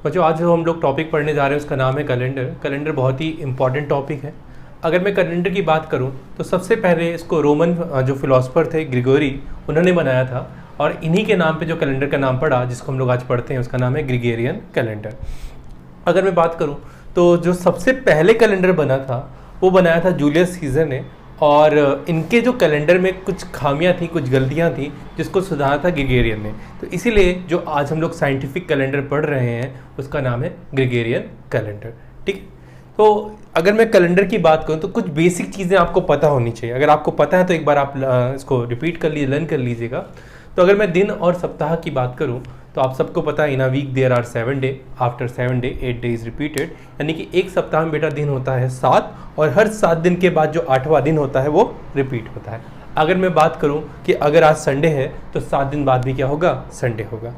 बच्चों आज जो हम लोग टॉपिक पढ़ने जा रहे हैं उसका नाम है कैलेंडर। कैलेंडर बहुत ही इंपॉर्टेंट टॉपिक है। अगर मैं कैलेंडर की बात करूं तो सबसे पहले इसको रोमन जो फिलोसफर थे ग्रिगोरी, उन्होंने बनाया था और इन्हीं के नाम पे जो कैलेंडर का नाम पड़ा जिसको हम लोग आज पढ़ते हैं उसका नाम है ग्रिगोरियन कैलेंडर। अगर मैं बात करूं तो जो सबसे पहले कैलेंडर बना था वो बनाया था जूलियस सीजर ने, और इनके जो कैलेंडर में कुछ खामियां थी, कुछ गलतियां थी जिसको सुधारा था ग्रिगोरियन ने। तो इसीलिए जो आज हम लोग साइंटिफिक कैलेंडर पढ़ रहे हैं उसका नाम है ग्रिगोरियन कैलेंडर। ठीक है, तो अगर मैं कैलेंडर की बात करूं तो कुछ बेसिक चीज़ें आपको पता होनी चाहिए। अगर आपको पता है तो एक बार आप इसको रिपीट कर लीजिए, लर्न कर लीजिएगा। तो अगर मैं दिन और सप्ताह की बात करूं तो आप सबको पता है in a week there are 7 day, after 7 day 8 day is repeated, यानी कि एक सप्ताह में बेटा दिन होता है 7 और हर 7 दिन के बाद जो 8वां दिन होता है वो रिपीट होता है। अगर मैं बात करूं कि अगर आज संडे है तो 7 दिन बाद भी क्या होगा, संडे होगा,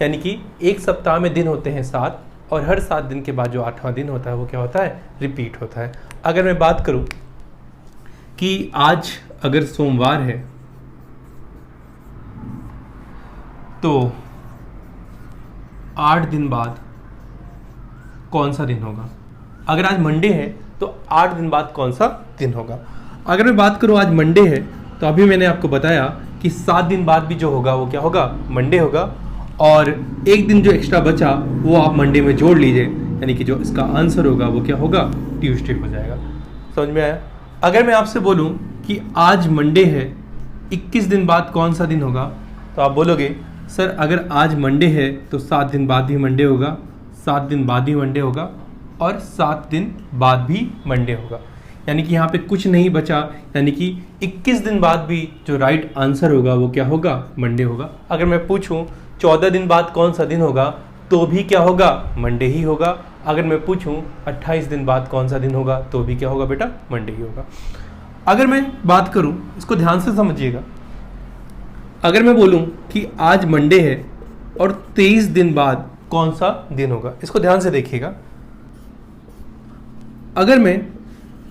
यानी कि एक सप्ताह में दिन होते हैं 7 और हर 7 दिन के बाद जो 8वां दिन होता है वो क्या होता है, रिपीट होता है। अगर मैं बात करूं कि आज अगर सोमवार है तो 8 दिन बाद कौन सा दिन होगा। अगर आज मंडे है तो 8 दिन बाद कौन सा दिन होगा। अगर मैं बात करूं आज मंडे है तो अभी मैंने आपको बताया कि 7 दिन बाद भी जो होगा वो क्या होगा, मंडे होगा, और एक दिन जो एक्स्ट्रा बचा वो आप मंडे में जोड़ लीजिए, यानी कि जो इसका आंसर होगा वो क्या होगा, ट्यूसडे हो जाएगा। समझ में आया। अगर मैं आपसे बोलूं कि आज मंडे है, 21 दिन बाद कौन सा दिन होगा, तो आप बोलोगे सर अगर आज मंडे है तो 7 दिन बाद भी मंडे होगा, 7 दिन बाद भी मंडे होगा और 7 दिन बाद भी मंडे होगा, यानी कि यहाँ पे कुछ नहीं बचा, यानी कि 21 दिन बाद भी जो राइट आंसर होगा वो क्या होगा, मंडे होगा। अगर मैं पूछूं 14 दिन बाद कौन सा दिन होगा तो भी क्या होगा, मंडे ही होगा। अगर मैं पूछूं 28 दिन बाद कौन सा दिन होगा तो भी क्या होगा बेटा, मंडे ही होगा। अगर मैं बात करूं, इसको ध्यान से समझिएगा, अगर मैं बोलूं कि आज मंडे है और 23 दिन बाद कौन सा दिन होगा, इसको ध्यान से देखिएगा। अगर मैं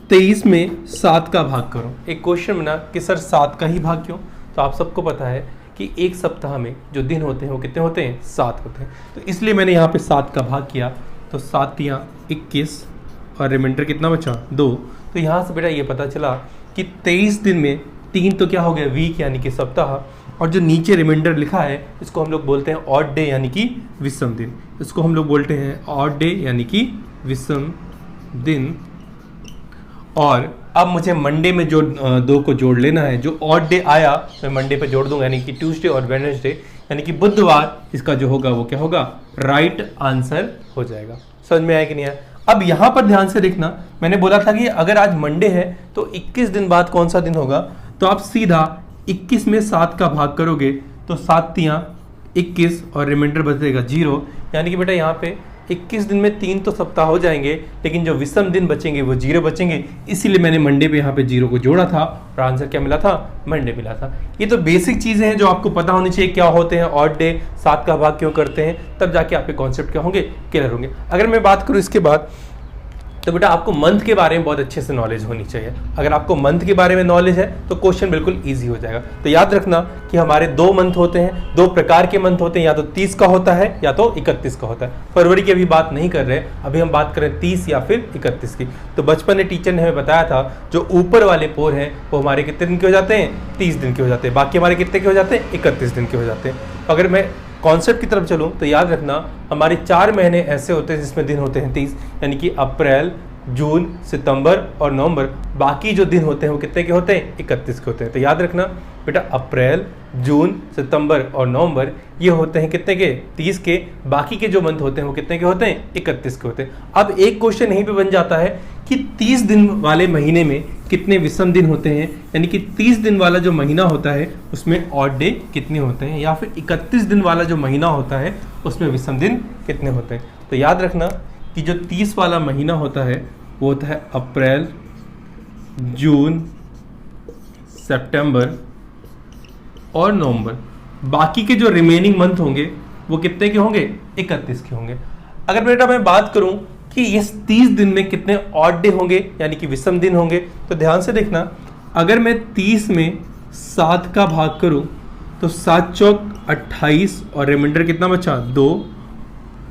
23 में 7 का भाग करूं, एक क्वेश्चन बना कि सर 7 का ही भाग क्यों, तो आप सबको पता है कि एक सप्ताह में जो दिन होते हैं वो कितने होते हैं, 7 होते हैं, तो इसलिए मैंने यहाँ पे 7 का भाग किया, तो 7 या 21 और रिमाइंडर कितना बचा, 2। तो यहाँ से बेटा ये पता चला कि 23 दिन में 3 तो क्या हो गया, वीक यानी कि सप्ताह, और जो नीचे रिमाइंडर लिखा है इसको हम लोग बोलते हैं ऑड डे यानी कि विषम दिन। इसको हम लोग बोलते हैं ऑड डे यानी कि विषम दिन। और अब मुझे मंडे में जो 2 को जोड़ लेना है, जो ऑड डे आया मैं मंडे पे जोड़ दूंगा, यानी कि ट्यूसडे और वेडनेसडे, यानी कि बुधवार, इसका जो होगा वो क्या होगा, राइट आंसर हो जाएगा। समझ में आया कि नहीं आया। अब यहाँ पर ध्यान से देखना, मैंने बोला था कि अगर आज मंडे है तो 21 दिन बाद कौन सा दिन होगा, तो आप सीधा 21 में 7 का भाग करोगे तो 7 तियां 21 और रिमाइंडर बचेगा 0, यानी कि बेटा यहाँ पे 21 दिन में 3 तो सप्ताह हो जाएंगे लेकिन जो विषम दिन बचेंगे वो 0 बचेंगे, इसीलिए मैंने मंडे पे यहाँ पे 0 को जोड़ा था और आंसर क्या मिला था, मंडे मिला था। ये तो बेसिक चीज़ें हैं जो आपको पता होनी चाहिए, क्या होते हैं ऑड डे, 7 का भाग क्यों करते हैं, तब जाके आपके कॉन्सेप्ट क्या होंगे, क्लियर होंगे। अगर मैं बात करूँ इसके बाद तो बेटा आपको मंथ के बारे में बहुत अच्छे से नॉलेज होनी चाहिए। अगर आपको मंथ के बारे में नॉलेज है तो क्वेश्चन बिल्कुल इजी हो जाएगा। तो याद रखना कि हमारे 2 मंथ होते हैं, 2 प्रकार के मंथ होते हैं, या तो 30 का होता है या तो 31 का होता है। फरवरी की अभी बात नहीं कर रहे, अभी हम बात करें 30 या फिर 31 की। तो बचपन में टीचर ने हमें बताया था जो ऊपर वाले पोर हैं वो हमारे कितने दिन के हो जाते हैं, 30 दिन के हो जाते हैं, बाकी हमारे कितने के हो जाते हैं, 31 दिन के हो जाते हैं। अगर मैं कॉन्सेप्ट की तरफ चलूँ तो याद रखना हमारे 4 महीने ऐसे होते हैं जिसमें दिन होते हैं 30, यानी कि अप्रैल, जून, सितंबर और नवंबर। बाकी जो दिन होते हैं वो कितने के होते हैं, 31 के होते हैं। तो याद रखना बेटा अप्रैल, जून, सितंबर और नवंबर ये होते हैं कितने के, 30 के। बाकी के जो मंथ होते हैं वो कितने के होते हैं, 31 के होते हैं। अब एक क्वेश्चन यहीं पे बन जाता है कि 30 दिन वाले महीने में कितने विषम दिन होते हैं, यानी कि 30 दिन वाला जो महीना होता है उसमें ऑड डे कितने होते हैं, या फिर 31 दिन वाला जो महीना होता है उसमें विषम दिन कितने होते हैं। तो याद रखना कि जो 30 वाला महीना होता है वो होता है अप्रैल, जून, सितंबर और नवंबर। बाकी के जो रिमेनिंग मंथ होंगे वो कितने के होंगे, 31 के होंगे। अगर बेटा मैं बात करूं कि ये 30 दिन में कितने ऑड डे होंगे यानी कि विषम दिन होंगे, तो ध्यान से देखना, अगर मैं 30 में 7 का भाग करूं तो 7 चौक 28 और रिमाइंडर कितना बचा, 2,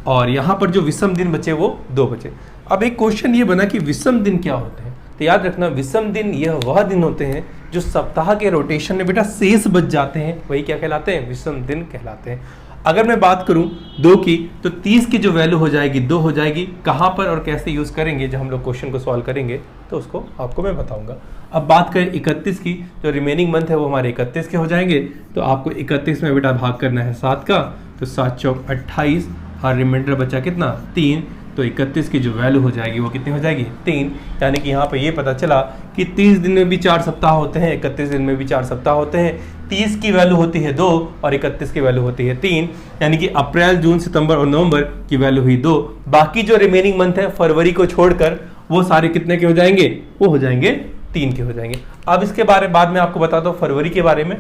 और यहाँ पर जो विषम दिन बचे वो 2 बचे। अब एक क्वेश्चन ये बना कि विषम दिन क्या होते हैं, तो याद रखना विषम दिन यह वह दिन होते हैं जो सप्ताह के रोटेशन में बेटा शेष बच जाते हैं, वही क्या कहलाते हैं, विषम दिन कहलाते हैं। अगर मैं बात करूं 2 की, तो 30 की जो वैल्यू हो जाएगी 2 हो जाएगी। कहाँ पर और कैसे यूज करेंगे जब हम लोग क्वेश्चन को सॉल्व करेंगे तो उसको आपको मैं बताऊंगा। अब बात करें 31 की, जो रिमेनिंग मंथ है वो हमारे 31 के हो जाएंगे, तो आपको 31 में बेटा भाग करना है 7 का, तो 7 चौक 28 और रिमाइंडर बचा कितना 3, तो 31 की जो वैल्यू हो जाएगी वो कितनी हो जाएगी 3। यानी कि यहाँ पे ये पता चला कि 30 दिन में भी 4 सप्ताह होते हैं, 31 दिन में भी 4 सप्ताह होते हैं। 30 की वैल्यू होती है 2 और 31 की वैल्यू होती है 3, यानी कि अप्रैल, जून, सितंबर और नवंबर की वैल्यू हुई 2। बाकी जो रिमेनिंग मंथ है फरवरी को छोड़कर वो सारे कितने के हो जाएंगे, वो हो जाएंगे 3 के हो जाएंगे। अब इसके बारे बाद में आपको बताता हूँ फरवरी के बारे में।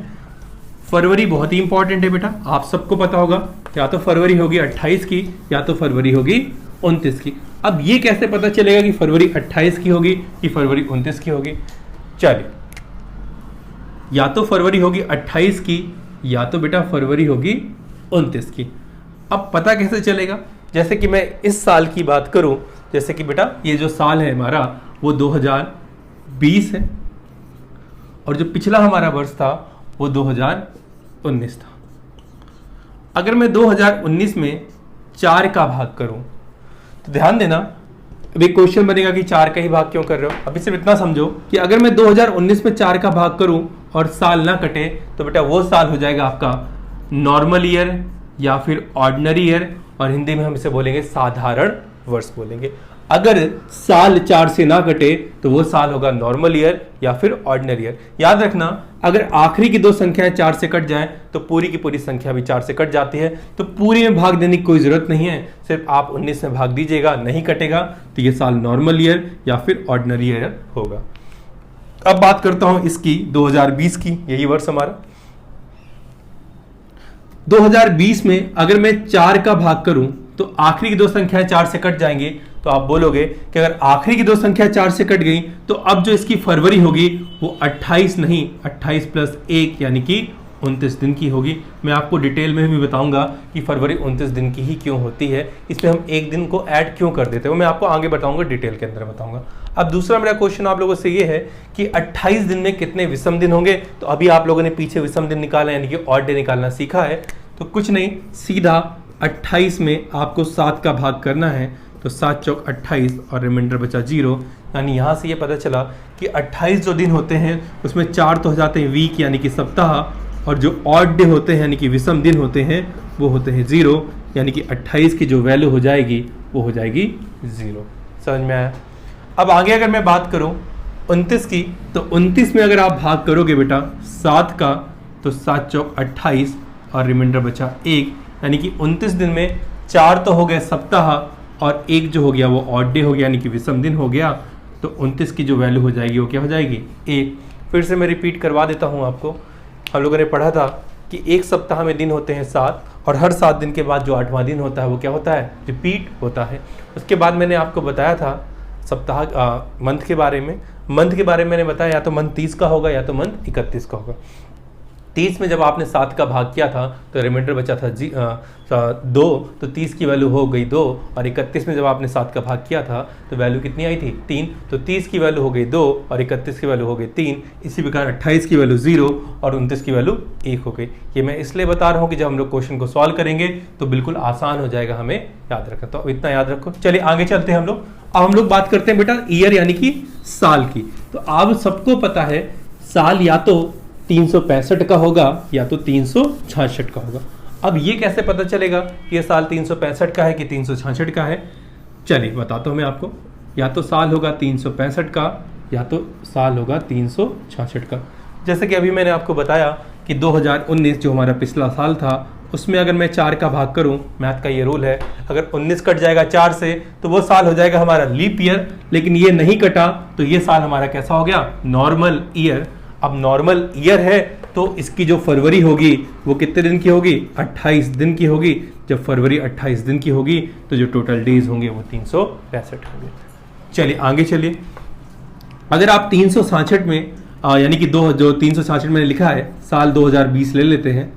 फरवरी बहुत ही इंपॉर्टेंट है बेटा, आप सबको पता होगा, या तो फरवरी होगी 28 की या तो फरवरी होगी 29 की। अब ये कैसे पता चलेगा कि फरवरी 28 की होगी कि फरवरी 29 की होगी? चलिए, या तो फरवरी होगी 28 की या तो बेटा फरवरी होगी 29 की। अब पता कैसे चलेगा? जैसे कि मैं इस साल की बात करूं, जैसे कि बेटा ये जो साल है हमारा वो 2020 है और जो पिछला हमारा वर्ष था वो 2019 था। अगर मैं 2019 में 4 का भाग करूं तो ध्यान देना, अभी क्वेश्चन बनेगा कि 4 का ही भाग क्यों कर रहे हो। अभी सिर्फ इतना समझो कि अगर मैं 2019 में 4 का भाग करूं और साल ना कटे तो बेटा वो साल हो जाएगा आपका नॉर्मल ईयर या फिर ऑर्डिनरी ईयर, और हिंदी में हम इसे बोलेंगे साधारण वर्ष बोलेंगे। अगर साल 4 से ना कटे तो वो साल होगा नॉर्मल ईयर या फिर ऑर्डिनरी ईयर। याद रखना, अगर आखिरी की 2 संख्याएं 4 से कट जाएं तो पूरी की पूरी संख्या भी 4 से कट जाती है, तो पूरी में भाग देने की कोई जरूरत नहीं है, सिर्फ आप 19 में भाग दीजिएगा। नहीं कटेगा तो ये साल नॉर्मल ईयर या फिर ऑर्डिनरी ईयर होगा। अब बात करता हूं इसकी 2020 की, यही वर्ष हमारा 2020 में अगर मैं 4 का भाग करूं तो आखिरी की 2 संख्याएं 4 से कट जाएंगी, तो आप बोलोगे कि अगर आखिरी की 2 संख्या 4 से कट गई तो अब जो इसकी फरवरी होगी वो 28 नहीं 28 प्लस 1 यानी कि 29 दिन की होगी। मैं आपको डिटेल में भी बताऊंगा कि फरवरी 29 दिन की ही क्यों होती है, इसमें हम एक दिन को ऐड क्यों कर देते हैं, वो मैं आपको आगे बताऊंगा, डिटेल के अंदर बताऊंगा। अब दूसरा मेरा क्वेश्चन आप लोगों से ये है कि 28 दिन में कितने विषम दिन होंगे। तो अभी आप लोगों ने पीछे विषम दिन निकाला यानी कि ऑड डे निकालना सीखा है, तो कुछ नहीं, सीधा 28 में आपको 7 का भाग करना है, तो 7 चौक 28 और रिमाइंडर बचा 0। यानी यहाँ से ये पता चला कि 28 जो दिन होते हैं उसमें 4 तो हो जाते हैं वीक यानी कि सप्ताह, और जो ऑड डे होते हैं यानी कि विषम दिन होते हैं वो होते हैं 0, यानी कि 28 की जो वैल्यू हो जाएगी वो हो जाएगी 0। समझ में आया? अब आगे अगर मैं बात करूं 29 की, तो 29 में अगर आप भाग करोगे बेटा 7 का, तो 7 चौक 28 और रिमाइंडर बचा 1, यानी कि 29 दिन में 4 तो हो गए सप्ताह और 1 जो हो गया वो ऑड डे हो गया यानी कि विषम दिन हो गया। तो 29 की जो वैल्यू हो जाएगी वो क्या हो जाएगी 1। फिर से मैं रिपीट करवा देता हूँ आपको। हम लोगों ने पढ़ा था कि एक सप्ताह में दिन होते हैं 7 और हर 7 दिन के बाद जो 8वां दिन होता है वो क्या होता है, रिपीट होता है। उसके बाद मैंने आपको बताया था सप्ताह मंथ के बारे में। मंथ के बारे में मैंने बताया या तो मंथ 30 का होगा या तो मंथ 31 का होगा। 30 में जब आपने 7 का भाग किया था तो रिमाइंडर बचा था 2, तो 30 की वैल्यू हो गई 2, और 31 में जब आपने 7 का भाग किया था तो वैल्यू कितनी आई थी 3, तो 30 की वैल्यू हो गई 2 और 31 की वैल्यू हो गई 3। इसी प्रकार 28 की वैल्यू 0 और 29 की वैल्यू 1 हो गई। ये मैं इसलिए बता रहा हूँ कि जब हम लोग क्वेश्चन को सॉल्व करेंगे तो बिल्कुल आसान हो जाएगा हमें याद रखना, तो इतना याद रखो। चलिए आगे चलते हैं हम लोग। अब हम लोग बात करते हैं बेटा ईयर यानी कि साल की। तो आप सबको पता है साल या तो 365 का होगा या तो 366 का होगा। अब ये कैसे पता चलेगा कि ये साल 365 का है कि 366 का है? चलिए बताता हूँ मैं आपको। या तो साल होगा 365 का या तो साल होगा 366 का। जैसे कि अभी मैंने आपको बताया कि 2019 जो हमारा पिछला साल था उसमें अगर मैं 4 का भाग करूं, मैथ का ये रूल है, अगर 19 कट जाएगा 4 से तो वो साल हो जाएगा हमारा लीप ईयर, लेकिन ये नहीं कटा तो ये साल हमारा कैसा हो गया, नॉर्मल ईयर। अब नॉर्मल ईयर है तो इसकी जो फरवरी होगी वो कितने दिन की होगी, 28 दिन की होगी। जब फरवरी 28 दिन की होगी तो जो टोटल डेज होंगे वो 365 होंगे। चलिए आगे चलिए। अगर आप 366 में यानी कि जो 366 मैंने लिखा है साल 2020 ले लेते हैं,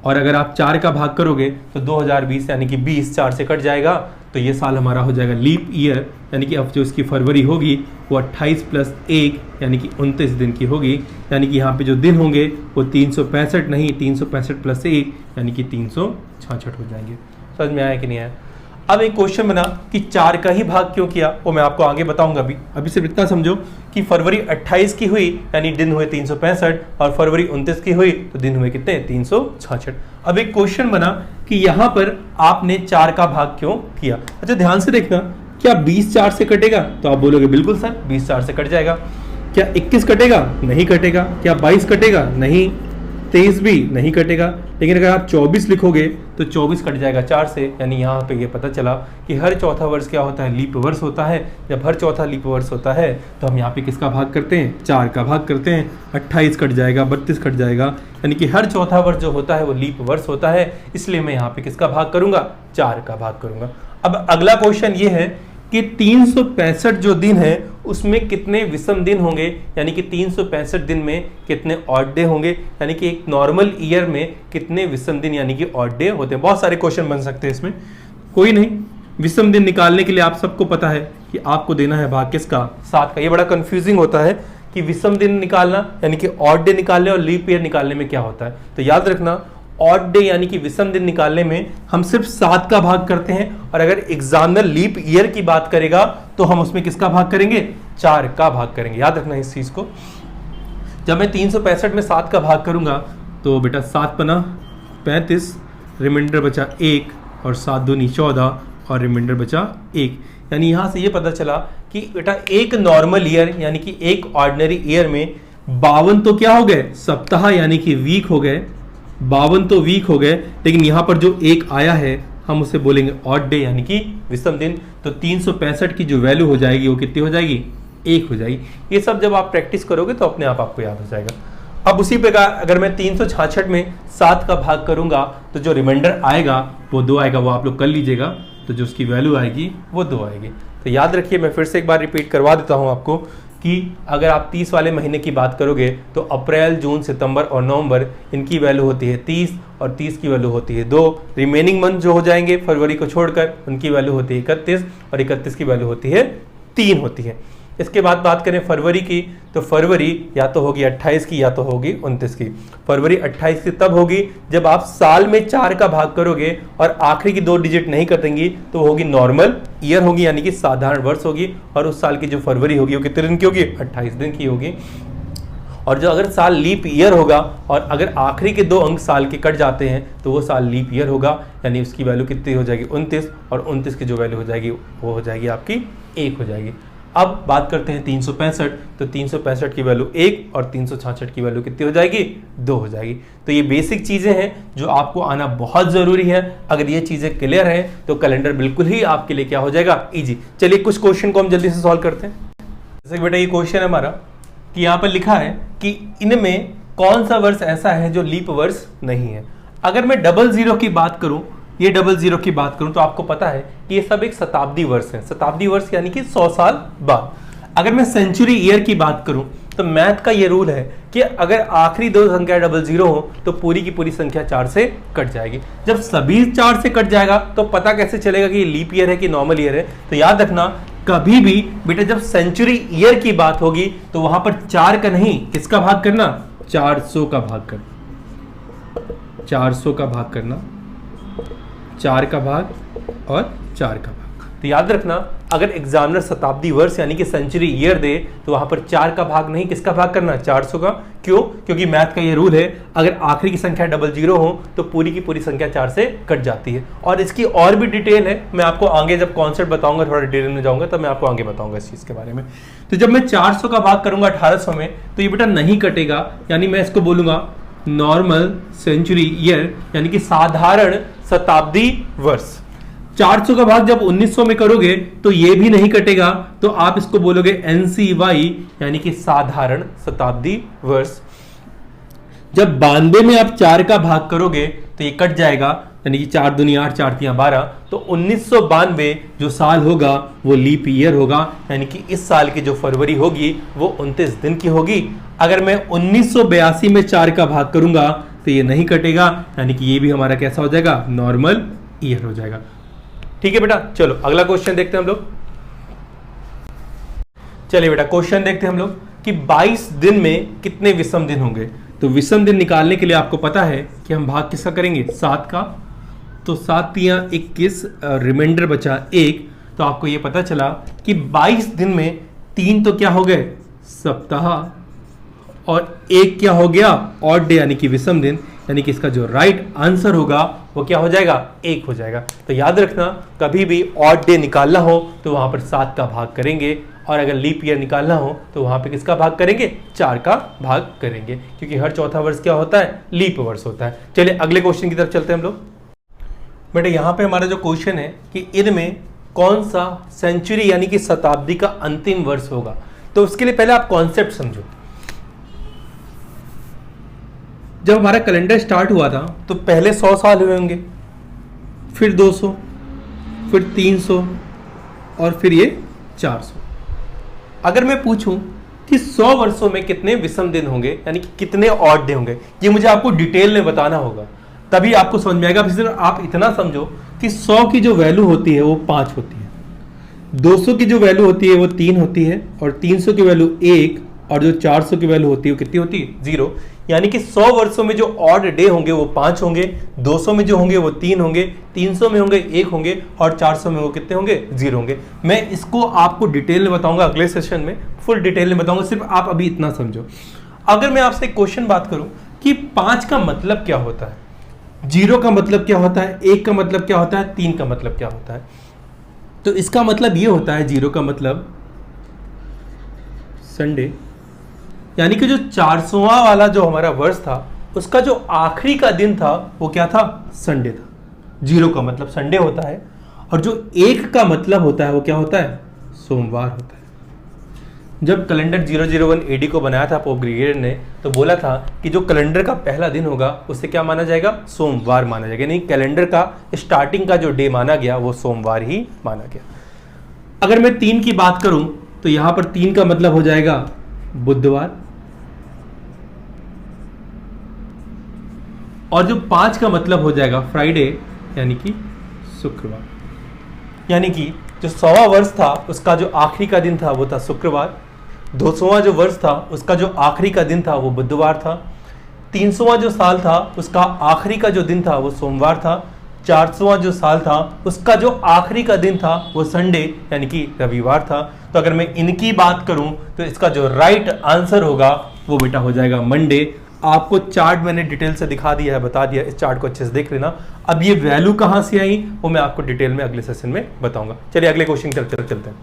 और अगर आप 4 का भाग करोगे तो 2020 यानी कि 20 4 से कट जाएगा, तो ये साल हमारा हो जाएगा लीप ईयर, यानी कि अब जो इसकी फरवरी होगी वो 28 + 1 यानी कि 29 दिन की होगी। यानी कि यहाँ पे जो दिन होंगे वो 365 नहीं, 365 + 1 यानी कि 366 हो जाएंगे। समझ में आया कि नहीं आया? अब एक क्वेश्चन बना कि 4 का ही भाग क्यों किया, वो मैं आपको आगे बताऊंगा। अभी सिर्फ इतना समझो कि फरवरी 28 की हुई यानी दिन हुए 365, और फरवरी 29 की हुई तो दिन हुए कितने, 366। अब एक क्वेश्चन बना कि यहाँ पर आपने 4 का भाग क्यों किया। अच्छा ध्यान से देखना, क्या 20 4 से कटेगा? तो आप बोलोगे बिल्कुल सर 20 4 से कट जाएगा। क्या 21 कटेगा? नहीं कटेगा। क्या 22 कटेगा? नहीं। 23 भी नहीं कटेगा। लेकिन अगर आप 24 लिखोगे तो 24 कट जाएगा 4 से, यानी यहाँ पे ये पता चला कि हर चौथा वर्ष क्या होता है, लीप वर्ष होता है। जब हर चौथा लीप वर्ष होता है तो हम यहाँ पे किसका भाग करते हैं, 4 का भाग करते हैं। 28 कट जाएगा, 32 कट जाएगा, यानी कि हर चौथा वर्ष जो होता है वो लीप वर्ष होता है, इसलिए मैं यहाँ पे किसका भाग करूंगा, 4 का भाग करूंगा। अब अगला क्वेश्चन ये है कि 365 जो दिन है उसमें कितने विषम दिन होंगे, यानी कि 365 दिन में कितने ऑड डे होंगे, यानी कि एक नॉर्मल ईयर में कितने विषम दिन यानी कि ऑड डे होते हैं। बहुत सारे क्वेश्चन बन सकते हैं इसमें, कोई नहीं। विषम दिन निकालने के लिए आप सबको पता है कि आपको देना है भाग किसका, 7 का। ये बड़ा कंफ्यूजिंग होता है कि विषम दिन निकालना यानी कि ऑड डे निकालने और लीप ईयर निकालने में क्या होता है। तो याद रखना, ऑड डे यानी कि विषम दिन निकालने में हम सिर्फ 7 का भाग करते हैं, और अगर एग्जामिनर लीप ईयर की बात करेगा तो हम उसमें किसका भाग करेंगे, 4 का भाग करेंगे। याद रखना इस चीज को। जब मैं 365 में 7 का भाग करूंगा तो बेटा 7 × 35, रिमाइंडर बचा 1, और 7 दूनी 14, और रिमाइंडर बचा 1। यानी यहां से ये पता चला कि बेटा एक नॉर्मल ईयर यानी कि एक ऑर्डिनरी ईयर में 52 तो क्या हो गए, सप्ताह यानी कि वीक हो गए, 52 तो वीक हो गए। लेकिन यहां पर जो एक आया है हम उसे बोलेंगे ऑड डे यानी कि विषम दिन। तो 365 की जो वैल्यू हो जाएगी वो कितनी हो जाएगी, 1 हो जाएगी। ये सब जब आप प्रैक्टिस करोगे तो अपने आप आपको याद हो जाएगा। अब उसी प्रकार अगर मैं 366 में 7 का भाग करूंगा तो जो रिमाइंडर आएगा वो 2 आएगा, वो आप लोग कर लीजिएगा। तो जो उसकी वैल्यू आएगी वो 2 आएगी। तो याद रखिए, मैं फिर से एक बार रिपीट करवा देता हूं आपको कि अगर आप 30 वाले महीने की बात करोगे तो अप्रैल, जून, सितंबर और नवंबर इनकी वैल्यू होती है 30, और 30 की वैल्यू होती है 2। रिमेनिंग मंथ जो हो जाएंगे फरवरी को छोड़कर उनकी वैल्यू होती है 31, और 31 की वैल्यू होती है 3 होती है। इसके बाद बात करें फरवरी की, तो फरवरी या तो होगी 28 की या तो होगी 29 की। फरवरी 28 की तब होगी जब आप साल में 4 का भाग करोगे और आखिरी की 2 डिजिट नहीं कटेंगी तो होगी नॉर्मल ईयर होगी, यानी कि साधारण वर्ष होगी। और उस साल की जो फरवरी होगी वो कितने दिन की होगी, 28 दिन की होगी। और जो अगर साल लीप ईयर होगा और अगर आखिरी के 2 अंक साल के कट जाते हैं तो वो साल लीप ईयर होगा, यानी उसकी वैल्यू कितनी हो जाएगी, 29, और 29 की जो वैल्यू हो जाएगी वो हो जाएगी आपकी 1 हो जाएगी। अब बात करते हैं 365, तो 365 की वैल्यू 1 और 366 की वैल्यू कितनी हो जाएगी, 2 हो जाएगी। तो ये बेसिक चीजें हैं जो आपको आना बहुत जरूरी है। अगर ये चीजें क्लियर है तो कैलेंडर बिल्कुल ही आपके लिए क्या हो जाएगा, इजी। चलिए कुछ क्वेश्चन को हम जल्दी से सॉल्व करते हैं। जैसे बेटा ये क्वेश्चन है हमारा कि यहाँ पर लिखा है कि इनमें कौन सा वर्ष ऐसा है जो लीप वर्ष नहीं है। अगर मैं 00 की बात करूं, ये 00 की बात करूं तो आपको पता है कि ये सब एक शताब्दी वर्ष है। शताब्दी वर्ष यानी कि 100 साल बाद। अगर मैं सेंचुरी ईयर की बात करूं तो मैथ का ये रूल है कि अगर आखिरी 2 संख्या 00 हो तो पूरी की पूरी संख्या 4 से कट जाएगी। जब सभी 4 से कट जाएगा तो पता कैसे चलेगा कि ये लीप ईयर है कि नॉर्मल ईयर है। तो याद रखना, कभी भी बेटा जब सेंचुरी ईयर की बात होगी तो वहां पर 4 का नहीं, किसका भाग करना, 400 का भाग करना, 400 का भाग करना, 4 का भाग और 4 का भाग। तो याद रखना, अगर एग्जामिनर शताब्दी वर्ष यानी कि सेंचुरी ईयर दे तो वहां पर 4 का भाग नहीं, किसका भाग करना, 400 का। क्यों? क्योंकि मैथ का ये रूल है, अगर आखिरी की संख्या 00 हो तो पूरी की पूरी संख्या 4 से कट जाती है। और इसकी और भी डिटेल है, मैं आपको आगे जब कॉन्सेप्ट बताऊंगा, थोड़ा डिटेल में जाऊंगा तब मैं आपको आगे बताऊंगा इस चीज के बारे में। तो जब मैं 400 का भाग करूंगा 1800 में तो ये बेटा नहीं कटेगा, यानी मैं इसको बोलूंगा नॉर्मल सेंचुरी ईयर यानी कि साधारण शताब्दी वर्ष। 400 का भाग जब 1900 में करोगे तो ये भी नहीं कटेगा, तो आप इसको बोलोगे NCY यानी कि साधारण शताब्दी वर्ष। जब 92 में आप 4 का भाग करोगे तो ये कट जाएगा, यानी कि 4 दूनी 8, 4 तियां 12, तो 1992 जो साल होगा वो लीप ईयर होगा, यानी कि इस साल की जो फरवरी होगी वो 29 दिन की होगी। अगर मैं 1982 में 4 का भाग करूंगा तो ये नहीं कटेगा, यानी कि ये भी हमारा कैसा हो जाएगा, नॉर्मल ईयर हो जाएगा। ठीक है बेटा, चलो अगला क्वेश्चन देखते हैं हम लोग। चलिए बेटा क्वेश्चन देखते हैं हम लोग कि 22 दिन में कितने विषम दिन होंगे। तो विषम दिन निकालने के लिए आपको पता है कि हम भाग किसका करेंगे, 7 का। तो 7 तियां 21, रिमाइंडर बचा 1। तो आपको ये पता चला कि 22 दिन में 3 तो क्या हो गए, सप्ताह, और 1 क्या हो गया, ऑड डे यानी कि विषम दिन। यानी कि इसका जो राइट आंसर होगा वो क्या हो जाएगा, 1 हो जाएगा। तो याद रखना, कभी भी ऑड डे निकालना हो तो वहां पर 7 का भाग करेंगे, और अगर लीप ईयर निकालना हो तो वहां पे किसका भाग करेंगे, 4 का भाग करेंगे, क्योंकि हर चौथा वर्ष क्या होता है, लीप वर्ष होता है। चलिए अगले क्वेश्चन की तरफ चलते हैं हम लोग। बेटा यहाँ पे हमारा जो क्वेश्चन है कि इनमें कौन सा सेंचुरी यानी कि शताब्दी का अंतिम वर्ष होगा। तो उसके लिए पहले आप कॉन्सेप्ट समझो। जब हमारा कैलेंडर स्टार्ट हुआ था तो पहले 100 साल हुए होंगे, फिर 200, फिर 300, और फिर ये 400। अगर मैं पूछूं कि 100 वर्षों में कितने विषम दिन होंगे, यानी कि कितने ऑड डे होंगे, ये मुझे आपको डिटेल में बताना होगा, तभी आपको समझ में आएगा। फिर आप इतना समझो कि 100 की जो वैल्यू होती है वो 5 होती है, 200 की जो वैल्यू होती है वो 3 होती है, और 300 की वैल्यू 1, और जो 400 की वैल्यू होती है वो कितनी होती है, 0। यानी कि 100 वर्षों में जो ऑड डे होंगे वो 5 होंगे, 200 में जो होंगे वो 3 होंगे, 300 में होंगे 1 होंगे, और 400 में वो कितने होंगे, 0 होंगे। मैं इसको आपको डिटेल में बताऊंगा अगले सेशन में, फुल डिटेल में बताऊंगा, सिर्फ आप अभी इतना समझो। अगर मैं आपसे एक क्वेश्चन बात करूं कि 5 का मतलब क्या होता है, 0 का मतलब क्या होता है, 1 का मतलब क्या होता है, 3 का मतलब क्या होता है, तो इसका मतलब ये होता है, 0 का मतलब संडे, यानी कि जो 400वां वाला जो हमारा वर्ष था उसका जो आखिरी का दिन था वो क्या था, संडे था। 0 का मतलब संडे होता है, और जो 1 का मतलब होता है वो क्या होता है, सोमवार होता है। जब कैलेंडर 001 एडी को बनाया था पोप ग्रेगोरियस ने, तो बोला था कि जो कैलेंडर का पहला दिन होगा उसे क्या माना जाएगा, सोमवार माना जाएगा। यानी कैलेंडर का स्टार्टिंग का जो डे माना गया वो सोमवार ही माना गया। अगर मैं 3 की बात करूं तो यहां पर 3 का मतलब हो जाएगा बुधवार, और जो 5 का मतलब हो जाएगा फ्राइडे, यानी कि शुक्रवार। यानी कि जो 100वां वर्ष था उसका जो आखिरी का दिन था वो था शुक्रवार, 200वां जो वर्ष था उसका जो आखिरी का दिन था वो बुधवार था, 300वां जो साल था उसका आखिरी का जो दिन था वो सोमवार था, 400वां जो साल था उसका जो आखिरी का दिन था वो संडे यानी कि रविवार था। तो अगर मैं इनकी बात करूं तो इसका जो राइट आंसर होगा वो बेटा हो जाएगा मंडे। आपको चार्ट मैंने डिटेल से दिखा दिया है, बता दिया, इस चार्ट को अच्छे से देख लेना। अब ये वैल्यू कहां से आई वो मैं आपको डिटेल में अगले सेशन में बताऊंगा। चलिए अगले क्वेश्चन चलते हैं।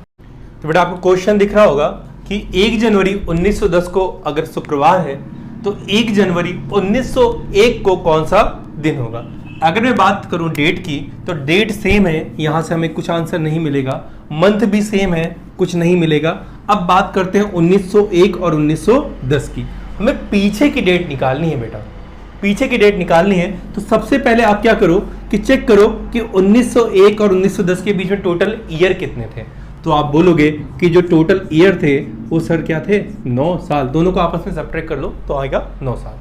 तो बेटा आपको क्वेश्चन दिख रहा होगा कि 1 जनवरी 1910 को अगर शुक्रवार है तो 1 जनवरी 1901 को कौन सा दिन होगा। अगर मैं बात करूं डेट की तो डेट सेम है, यहां से हमें कुछ आंसर नहीं मिलेगा, मंथ भी सेम है, कुछ नहीं मिलेगा। अब बात करते हैं 1901 और 1910 की। हमें पीछे की डेट निकालनी है बेटा, पीछे की डेट निकालनी है। तो सबसे पहले आप क्या करो कि चेक करो कि 1901 और 1910 के बीच में टोटल ईयर कितने थे। तो आप बोलोगे कि जो टोटल ईयर थे वो सर क्या थे, 9 साल। दोनों को आपस में सब्ट्रैक्ट कर लो तो आएगा 9 साल।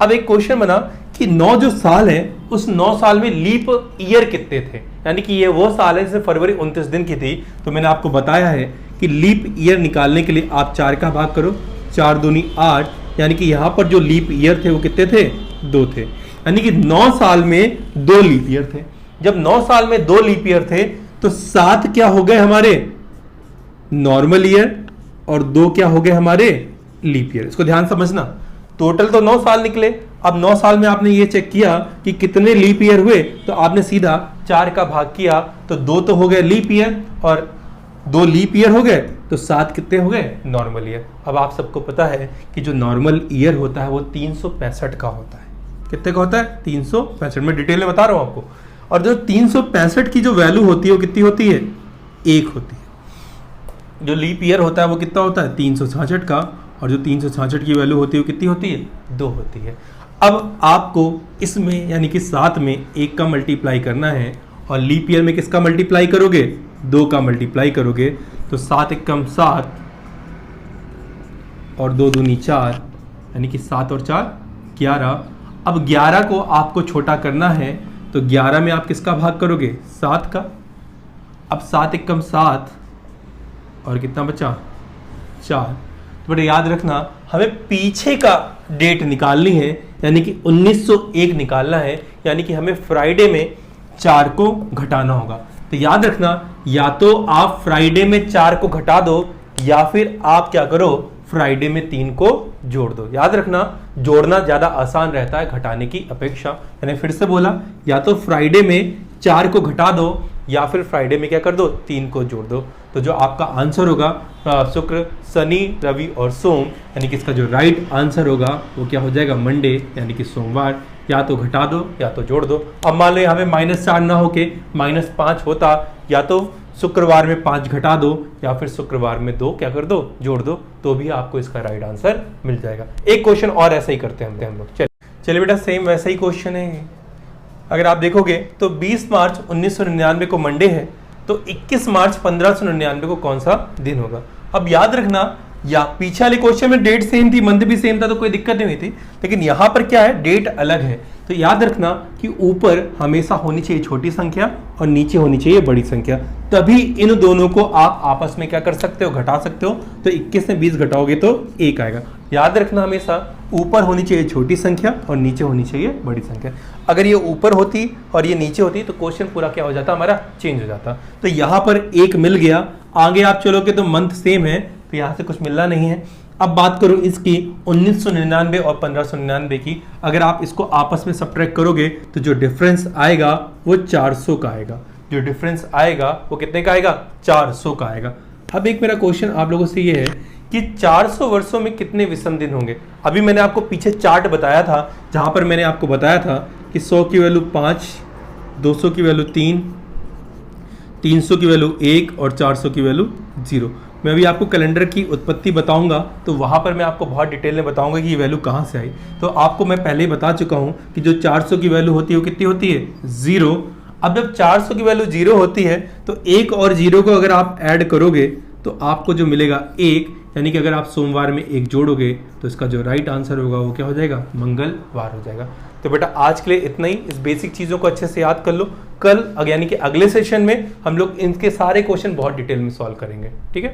अब एक क्वेश्चन बना कि 9 जो साल है उस 9 साल में लीप ईयर कितने थे, यानी कि ये वो साल है जिसमें फरवरी 29 दिन की थी। तो मैंने आपको बताया है कि लीप ईयर निकालने के लिए आप 4 का भाग करो, 4 दूनी 8, यानी कि यहां पर जो लीप ईयर थे वो कितने थे, 2 थे। यानी कि 9 साल में 2 लीप ईयर थे। जब 9 साल में 2 लीप ईयर थे तो 7 क्या हो गए हमारे नॉर्मल ईयर और 2 क्या हो गए हमारे लीप ईयर। इसको ध्यान समझना, टोटल तो 9 साल निकले। अब 9 साल में आपने ये चेक किया कि कितने लीप ईयर हुए, तो आपने सीधा 4 का भाग किया तो 2 तो हो गए लीप ईयर और 2 लीप ईयर हो गए, तो 7 कितने हो गए नॉर्मल ईयर। अब आप सबको पता है कि जो नॉर्मल ईयर होता है वो 365 का होता है। कितने का होता है, 365। मैं डिटेल में बता रहा हूं आपको। और जो 365 की जो वैल्यू होती है वो कितनी होती है, 1 होती है। जो लीप ईयर होता है वो कितना होता है, 366 का, और जो 366 की वैल्यू होती है वो कितनी होती है, 2 होती है। अब आपको इसमें यानी कि 7 में 1 का मल्टीप्लाई करना है, और लीप ईयर में किसका मल्टीप्लाई करोगे, 2 का मल्टीप्लाई करोगे। तो 7 एकम 7 और 2 दूनी 4, यानी कि 7 और 4 11। अब 11 को आपको छोटा करना है, तो 11 में आप किसका भाग करोगे? 7 का। अब 7 एकम 7 और कितना बचा? 4। तो बेटा याद रखना, हमें पीछे का डेट निकालनी है, यानी कि 1901 निकालना है, यानी कि हमें फ्राइडे में 4 को घटाना होगा। तो याद रखना, या तो आप फ्राइडे में 4 को घटा दो, या फिर आप क्या करो, फ्राइडे में 3 को जोड़ दो। याद रखना, जोड़ना ज्यादा आसान रहता है घटाने की अपेक्षा। मैंने फिर से बोला, या तो फ्राइडे में 4 को घटा दो, या फिर फ्राइडे में क्या कर दो, 3 को जोड़ दो। तो जो आपका आंसर होगा शुक्र, शनि, रवि और सोम, यानी कि इसका जो राइट आंसर होगा वो क्या हो जाएगा? मंडे, यानी कि सोमवार। या तो घटा दो या तो जोड़ दो। अब मान लो हमें -4 ना होके -5 होता, या तो शुक्रवार में 5 घटा दो, या फिर शुक्रवार में 2 क्या कर दो, जोड़ दो, तो भी आपको इसका राइट आंसर मिल जाएगा। एक क्वेश्चन और ऐसा ही करते हैं हम लोग। चलिए बेटा, सेम वैसा ही क्वेश्चन है। अगर आप देखोगे तो 20 मार्च 1999 को मंडे है, तो 21 मार्च 1599 को कौन सा दिन होगा? अब याद रखना, या पीछे वाले क्वेश्चन में डेट सेम थी, मंथ भी सेम था, तो कोई दिक्कत नहीं थी, लेकिन यहां पर क्या है, डेट अलग है। तो याद रखना कि ऊपर हमेशा होनी चाहिए छोटी संख्या और नीचे होनी चाहिए बड़ी संख्या, तभी इन दोनों को आप आपस में क्या कर सकते हो, घटा सकते हो। तो 21 में 20 घटाओगे तो 1 आएगा। याद रखना, हमेशा ऊपर होनी चाहिए छोटी संख्या और नीचे होनी चाहिए बड़ी संख्या। अगर ये ऊपर होती और ये नीचे होती तो क्वेश्चन पूरा क्या हो जाता, हमारा चेंज हो जाता। तो यहाँ पर 1 मिल गया। आगे आप चलोगे तो मंथ सेम है, तो यहाँ से कुछ मिलना नहीं है। अब बात करूं इसकी 1999 और 1599 की, अगर आप इसको आपस में सब्ट्रैक्ट करोगे तो जो डिफरेंस आएगा वो 400 का आएगा। जो डिफरेंस आएगा वो कितने का आएगा? 400 का आएगा। अब एक मेरा क्वेश्चन आप लोगों से ये है कि 400 वर्षों में कितने विषम दिन होंगे? अभी मैंने आपको पीछे चार्ट बताया था, जहां पर मैंने आपको बताया था कि 100 की वैल्यू 5, 200 की वैल्यू 3, 300 की वैल्यू 1 और 400 की वैल्यू 0। मैं अभी आपको कैलेंडर की उत्पत्ति बताऊंगा, तो वहां पर मैं आपको बहुत डिटेल में बताऊंगा कि ये वैल्यू कहां से आई। तो आपको मैं पहले ही बता चुका हूं कि जो 400 की वैल्यू होती है वो कितनी होती है? 0। अब जब 400 की वैल्यू 0 होती है तो 1 और 0 को अगर आप ऐड करोगे तो आपको जो मिलेगा 1, यानी कि अगर आप सोमवार में 1 जोड़ोगे तो इसका जो राइट आंसर होगा वो क्या हो जाएगा? मंगलवार हो जाएगा। तो बेटा आज के लिए इतना ही। इस बेसिक चीज़ों को अच्छे से याद कर लो। कल यानी कि अगले सेशन में हम लोग इनके सारे क्वेश्चन बहुत डिटेल में सॉल्व करेंगे। ठीक है।